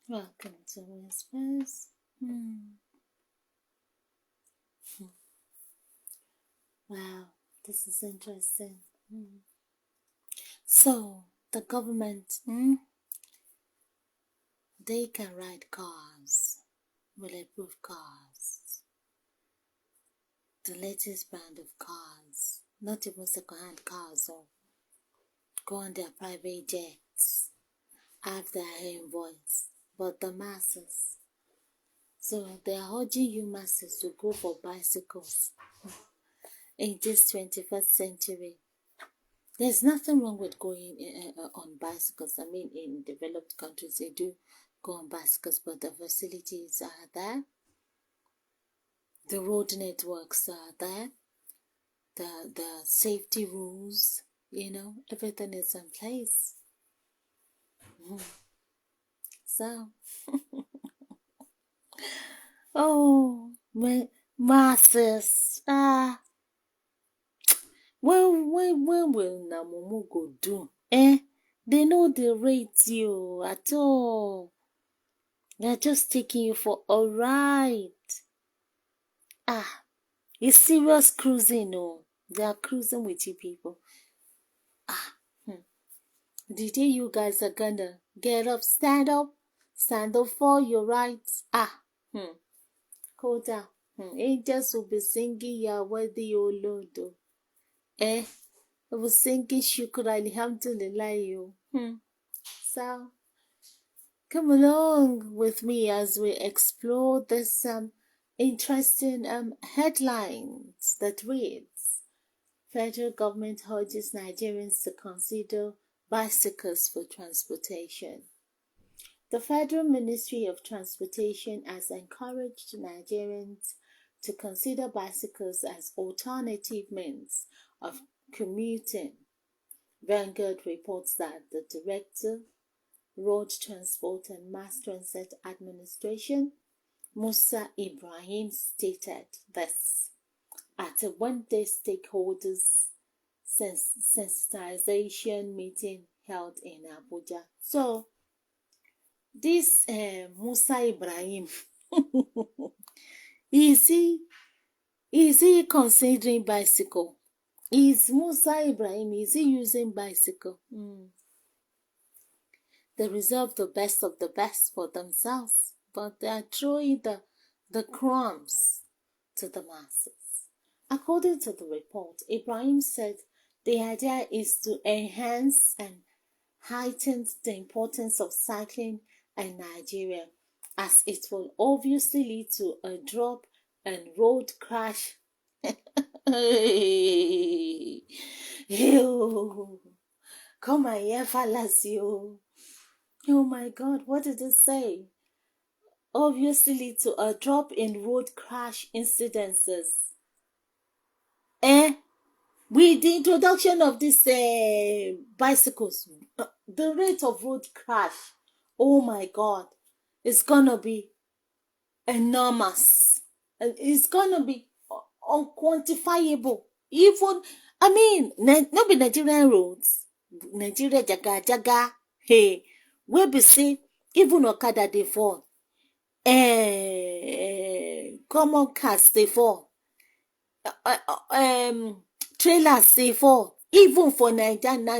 Welcome to Whispers. Wow, this is interesting. So, the government, they can ride cars, bulletproof cars, the latest brand of cars, not even second-hand cars, or go on their private jets, have their own voice, but the masses. So, they are urging you masses to go for bicycles in this 21st century. There's nothing wrong with going on bicycles. I mean, in developed countries, they do go on bicycles, but the facilities are there. The road networks are there. The safety rules, everything is in place. So, oh, my masses, when will Namumu go do? They know they rate you at all. They're just taking you for a ride. It's serious cruising, no. They are cruising with you people. The day you guys are gonna get up, stand up for your rights. Koda. Angels will be singing ya worthy, O Lord. They will singing Shukra Alhamdulillah, you. So, come along with me as we explore this interesting headlines that reads, Federal government urges Nigerians to consider bicycles for transportation. The Federal Ministry of Transportation has encouraged Nigerians to consider bicycles as alternative means of commuting. Vanguard reports that the Director, Road Transport and Mass Transit Administration, Musa Ibrahim, stated this at a one-day stakeholders sensitization meeting held in Abuja. So, this Musa Ibrahim, is he considering bicycle? Is Musa Ibrahim, is he using bicycle? They reserve the best of the best for themselves, but they are throwing the crumbs to the masses. According to the report, Ibrahim said the idea is to enhance and heighten the importance of cycling in Nigeria, as it will obviously lead to a drop in road crash. Ew. Come on here, fellas, you. Oh my God, what did it say? Obviously lead to a drop in road crash incidences. With the introduction of these bicycles, the rate of road crash, oh my God, it's gonna be enormous. It's gonna be unquantifiable. Even, I mean, not be Nigerian roads, Nigeria jaga, hey, where be say, even Okada they fall, common cars they fall, trailers dey fall. Even for Naija na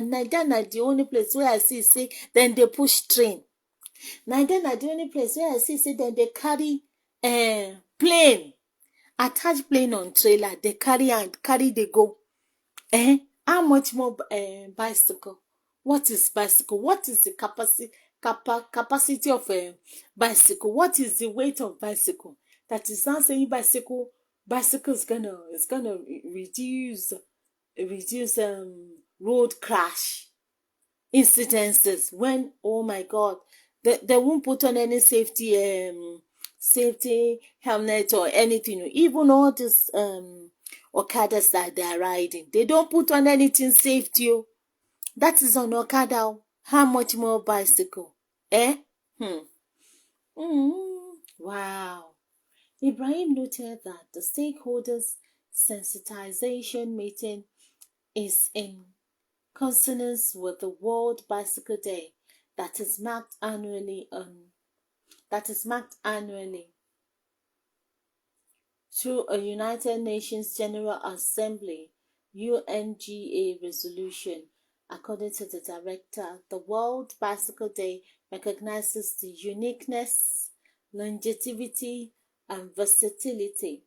the only place where I see say dem dey push train. Naija na the only place where I see say dem dey carry plane, attach plane on trailer, dey carry and carry dey go. How much more bicycle? What is bicycle? What is the capacity of bicycle? What is the weight of bicycle? That is not saying bicycle is gonna reduce road crash incidences when, oh my God, they won't put on any safety helmet or anything. Even all these Okadas that they are riding, they don't put on anything safety. That is on Okada. How much more bicycle? Wow. Ibrahim noted that the stakeholders sensitization meeting is in consonance with the World Bicycle Day that is marked annually on that is marked annually through a United Nations General Assembly UNGA resolution. According to the director, the World Bicycle Day recognizes the uniqueness, longevity, and versatility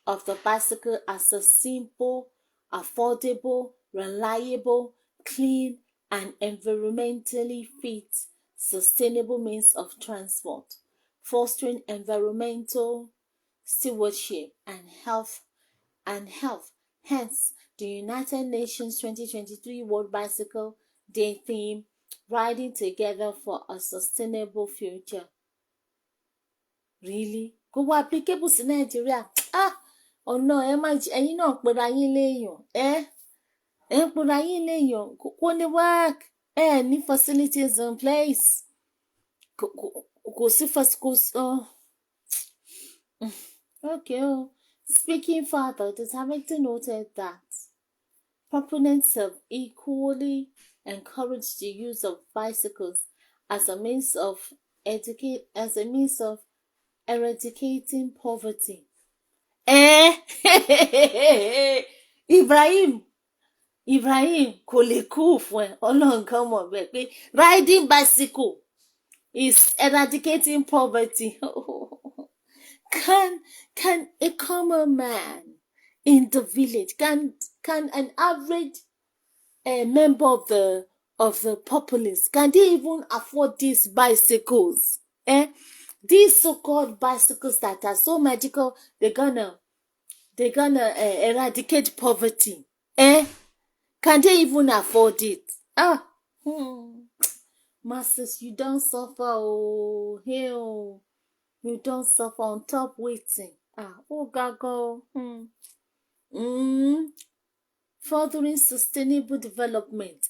of the bicycle as a simple, affordable, reliable, clean, and environmentally fit, sustainable means of transport, fostering environmental stewardship and health. Hence, the United Nations 2023 World Bicycle Day theme, Riding Together for a Sustainable Future. Really? Kò wá applicable sí Nàìjíríà. Ọ̀nà ẹ̀yin náà pera yín léèyàn. Ẹ ń pera yín léèyàn. Kò ní work. Ní facilities in place. Kò sí Okay. Speaking further, the director noted that proponents have equally encouraged the use of bicycles as a means of eradicating poverty. Ibrahim kò lè kú fún ẹ Ọlọ́run kan mọ̀ bẹ́ẹ̀ pé riding bicycle is eradicating poverty. Can a common man in the village, can an average member of the populace, can they even afford these bicycles? These so-called bicycles that are so magical, they're gonna eradicate poverty. Can they even afford it? Masters, you don't suffer. Oh, hell. You don't suffer on top waiting. Gago. Furthering sustainable development.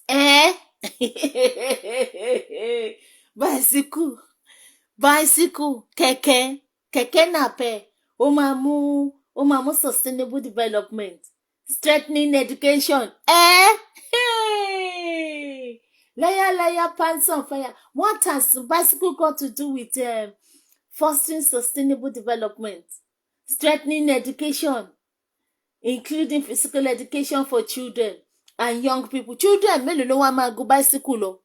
Bicycle, kẹ̀kẹ́ napẹ̀. Ó máa mú sustainable development. Strengthening education. Liar, pants on fire. What has bicycle got to do with fostering sustainable development, strengthening education, including physical education for children and young people? Children, mélòó ló wá máa go bicycle lọ?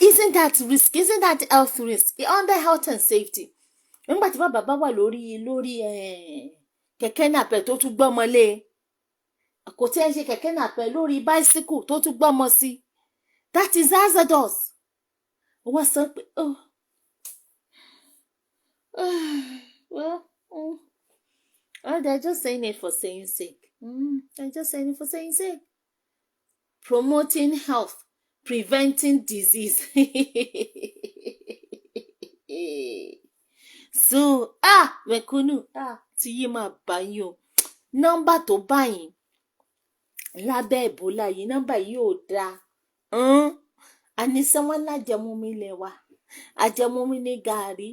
Isn't that risk? Isn't that health risk? Under health and safety. Nígbà tí bàbá wà lórí kẹ̀kẹ́ nàpẹ̀ tó tún gbọ́mọ lé, kò tí ẹ ṣe kẹ̀kẹ́ nàpẹ̀ lórí bicycle tó tún gbọ́mọ sí. That is hazardous. Wọ́n sọ pé well, they're just saying it for saying sake. They're just saying it for saying sake. Promoting health, preventing disease. So, mẹ̀kúnnù, tí yí máa bá yín o. Nọ́mbà tó bá yín lábẹ́ Ebola yìí, nọ́mbà yìí ò dáa. Àníṣe wọn lájẹmúmi ilẹ̀ wa, àjẹmúmi ní gàárì,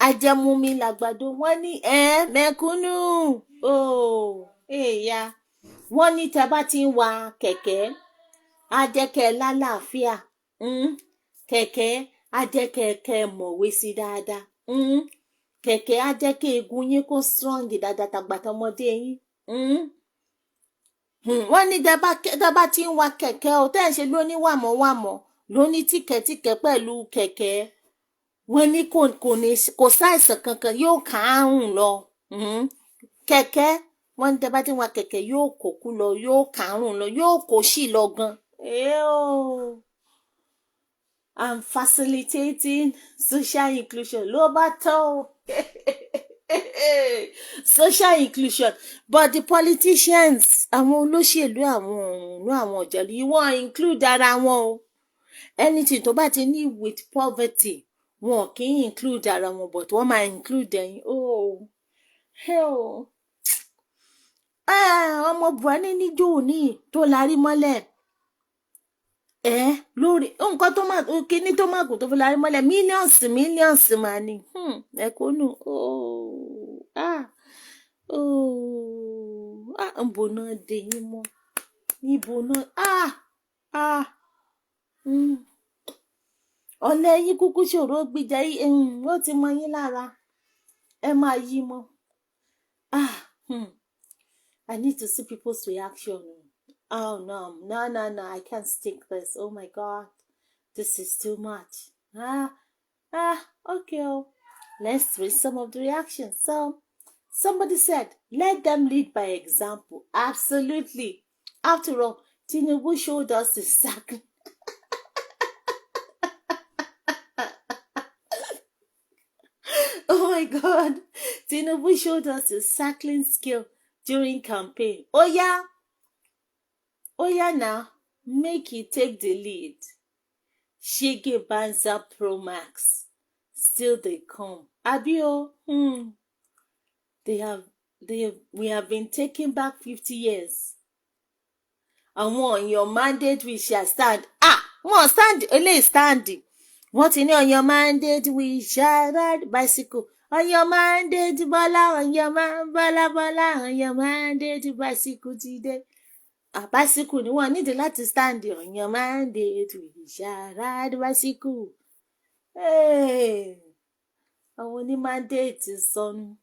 àjẹmúmi làgbàdo. Wọ́n ní mẹ̀kúnnù. Wọ́n ní tẹ́ bá ti ń wa kẹ̀kẹ́, á jẹ́ kẹ́ lálàáfíà. Kẹ̀kẹ́ á jẹ́ kẹ́ mọ̀wé sí dáadáa. Kẹ̀kẹ́ á jẹ́ kí egun yín kó strong dáadáa tàgbàtọmọdé yín. Wọ́n ní tẹ́ bá ti ń wa kẹ̀kẹ́ o, tẹ́ ẹ̀ ṣe lóní wàmọ̀wàmọ̀, lóní tìkẹ̀tìkẹ̀ pẹ̀lú kẹ̀kẹ́. Wọ́n ní kò ṣàìsàn kankan, yóò kàárùn lọ. Kẹ̀kẹ́, wọ́n ní tẹ́ bá ti ń wa kẹ̀kẹ́, yóò kókú lọ, yóò kàárùn lọ, yóò kó sì lọ gan. And facilitating social inclusion. Ló bá tán o. Social inclusion. But the politicians, àwọn olóṣèlú, àwọn ọ̀jẹ̀lú yìí, wọ́n include ara wọn o. Anything tó bá ti ní with poverty, wọn kì í include ara wọn, but wọ́n máa include ẹ̀yin. Ọmọ Buhari níjó ní tó larí mọ́lẹ̀. Lórí nǹkan tó máa kíní tó máa gùn tó fi larí mọ́lẹ̀, millions máa ní. Ẹ̀kúnnù. Níbo náà dé yín mọ́? Níbo náà? ọ̀lẹ yín kúkú ṣòro gbìjà yín ó ti mọ yín lára ẹ máa yí mọ́. I need to see people's reaction. Oh no, I can't stick this. Oh my God, this is too much. Okay. Let's read some of the reactions. So somebody said, let them lead by example. Absolutely. After all, Tinubu showed us exactly. Oh my God. Tinubu showed us his cycling skill during campaign. Oh yeah now, make he take the lead. Shege Banza Pro Max. Still they come. Abio, we have been taking back 50 years. And on your mandate we shall stand. Wọ́n stand, eléyìí standing. Wọ́n ti ní on your mandate we shall ride bicycle. On your mandate Bọ́lá, on your Bọ́lá, on your mandate bicycle today. Bicycle ni wọ́n nídìí láti stand on your mandate we shall ride bicycle. Àwọn oní mandate sọnù.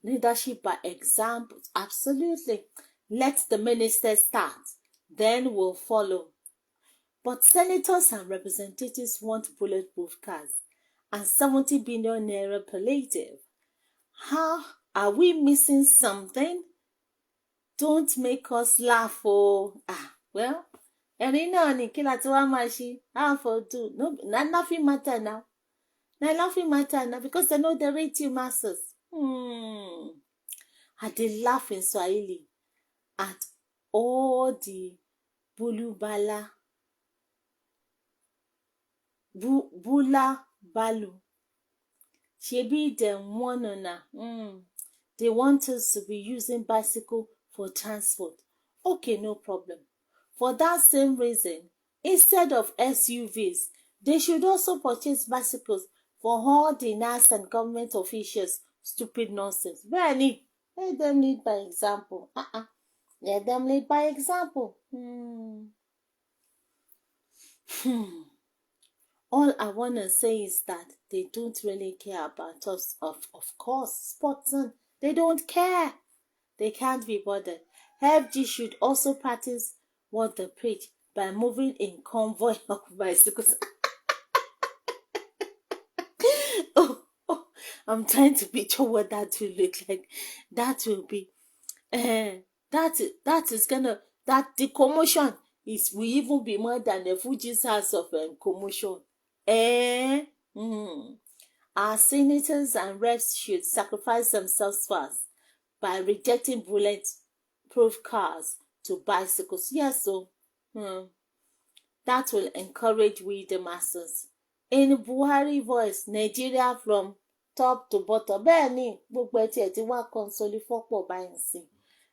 Leadership by example. Absolutely. Let the ministers start, then we'll follow. But senators and representatives want bulletproof cars and 70 billion naira palliative. How are we missing something? Don't make us laugh. Well, ẹ̀rín náà ni kí láti wá máa ṣe. How for do? No, nothing matter now. Nothing matter now because they know they rate you masses. And they laugh in Swahili at all the Bula Balu. Shebi them they want us to be using bicycle for transport. Okay, no problem. For that same reason, instead of SUVs, they should also purchase bicycles for all the NAS and government officials. Stupid nonsense. Benny, let them lead by example. Let them lead by example. All I want to say is that they don't really care about us. Of course, sportsmen, they don't care. They can't be bothered. FG should also practice what they preach by moving in convoy of bicycles. I'm trying to picture what that will look like. That will be, the commotion will even be more than the Fuji's house of commotion. Our senators and reps should sacrifice themselves first by rejecting bulletproof cars to bicycles. Yes, so that will encourage we the masses. In Buhari voice, Nigeria from top to bottom. Bẹ́ẹ̀ni, gbogbo ẹ̀ tí ẹ̀ ti wá console fọ́pọ̀ báyìí sí.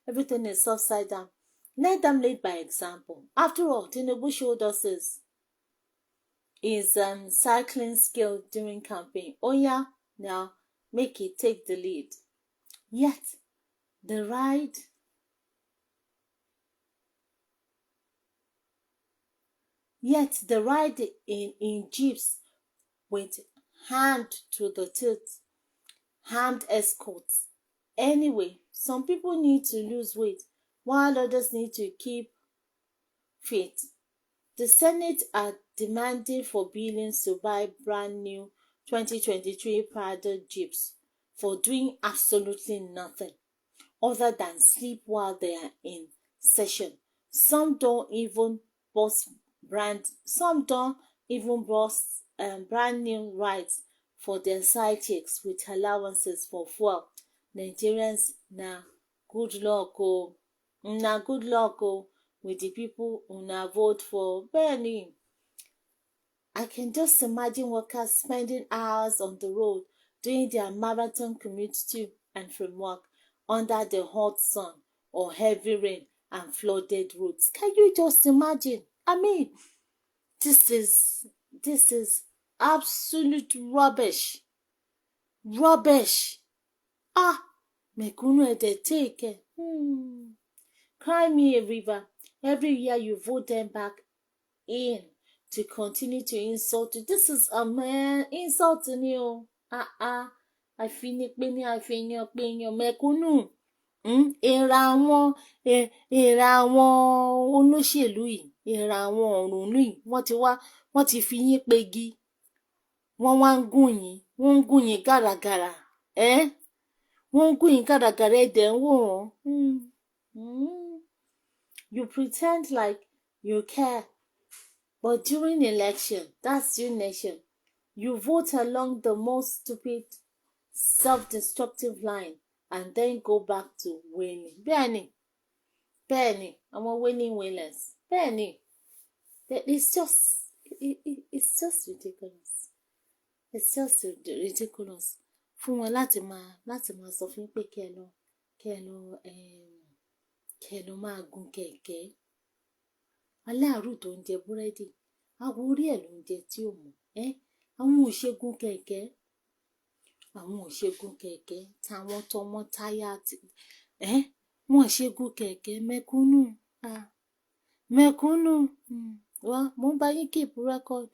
Everything is upside down. Let them lead by example. After all, Tinubu showed us his cycling skill during campaign. Oh yeah, now make it take the lead. Yet the ride in jeeps with hand to the tilt, armed escorts. Anyway, some people need to lose weight while others need to keep fit. The Senate are demanding for billions to buy brand new 2023 Prado Jeeps for doing absolutely nothing other than sleep while they are in session. Some don't even boast brand new rides for their side chicks with allowances for fuel. Nigerians, good luck with the people una vote for. Benny, I can just imagine workers spending hours on the road doing their marathon commute to and from work under the hot sun or heavy rain and flooded roads. Can you just imagine? I mean, this is absolute rubbish. Mekunu ede take. Cry me a river. Every year you vote them back in to continue to insult you. This is a man insulting you. Àfinipéni àfihàn péyàn mẹ̀kúnnù. Èèrà àwọn olóṣèlú yìí, èèrà àwọn ọ̀rúnlú yìí, wọ́n ti fi yín pegi. Wọ́n wá ń gùn yín gàràgàrà. Wọ́n ń gùn yín gàràgàrà ẹ̀dẹ̀ ń wò wọ́n. You pretend like you care, but during election, that's your nation. You vote along the most stupid, self-destructive line and then go back to winning. Bẹ́ẹ̀ni, àwọn winning winners. Bẹ́ẹ̀ni, it's just ridiculous. It's just ridiculous. Fún wọn láti máa sọ fún pé kẹ́ ẹ lọ máa gun kẹ̀kẹ́. Aláàrù tó ń jẹ búrẹ́dì, àwọn orí ẹ̀ ló ń jẹ tí ò mọ̀. Àwọn ò ṣe gun kẹ̀kẹ́. Táwọn tọmọ táyà wọ́n ṣe gun kẹ̀kẹ́ mẹ̀kúnnù. Mẹ̀kúnnù. Mo ń bá yín keep record.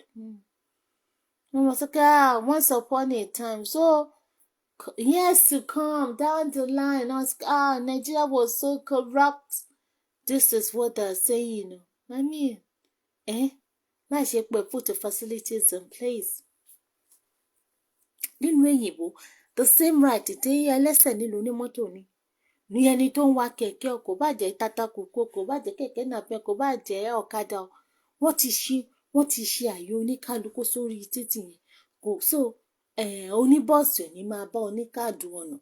Wọ́n mọ̀ sí pé once upon a time, so years to come down the line, Nigeria was so corrupt. This is what they're saying. I mean, láì ṣe pé put the facilities in place. Nínú èyìnbó, the same right tí ẹlẹ́sẹ̀ nílò onímọ́tò ní ẹni tó ń wa kẹ̀kẹ́, kò bá jẹ́ tatakùkù, kò bá jẹ́ kẹ̀kẹ́ nàpẹ́, kò bá jẹ́ ọ̀kadà. Wọ́n ti ṣe àyè oníkálukú sórí títì yẹn. Oníbọ́ọ̀sì ò ní máa bá oníkà du ọ̀nà.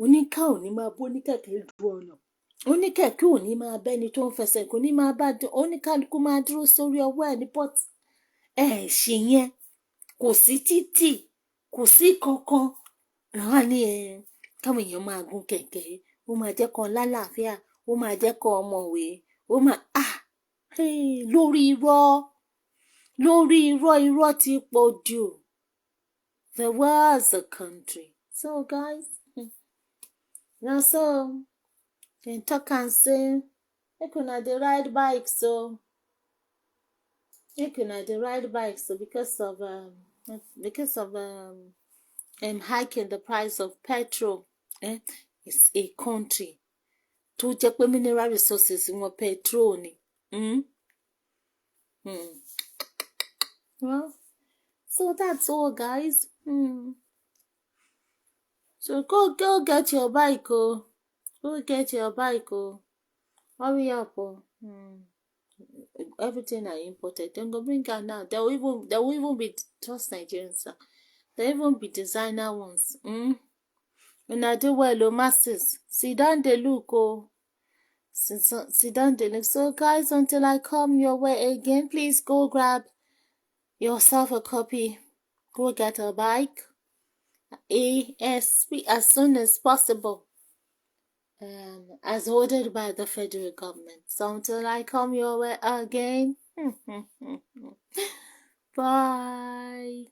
Oníkà ò ní máa bá oníkẹ̀kẹ́ du ọ̀nà. Oníkẹ̀kẹ́ ò ní máa bẹ́ni tó ń fẹsẹ̀, kò ní máa bá oníkálukú máa dúró sórí ọwọ́ ẹ̀ ní pọ́ọ̀tì. Ṣe yẹn, kò sí títì, kò sí kankan. Àwọn ní káwọn èèyàn máa gun kẹ̀kẹ́, ó máa jẹ́ kan lálàáfíà, ó máa jẹ́ kan ọmọwé, ó máa lórí irọ́ ti pọ̀ jù. The world is a country. So guys, now so can talk and say, make una dey ride bike so. Because of hiking the price of petrol. It's a country tó jẹ́ pé mineral resources wọn petrol ni. Well, so that's all, guys. So go get your bike, Go get your bike, Hurry up, Everything are imported. Then go bring out now. There will even be just Nigerians. There will even be designer ones. When I do well, masses. Sit down, they look, Sit down, they look. So, guys, until I come your way again, please go grab yourself a copy. Go get a bike. ASP as soon as possible. As ordered by the federal government. So until I come your way again, bye.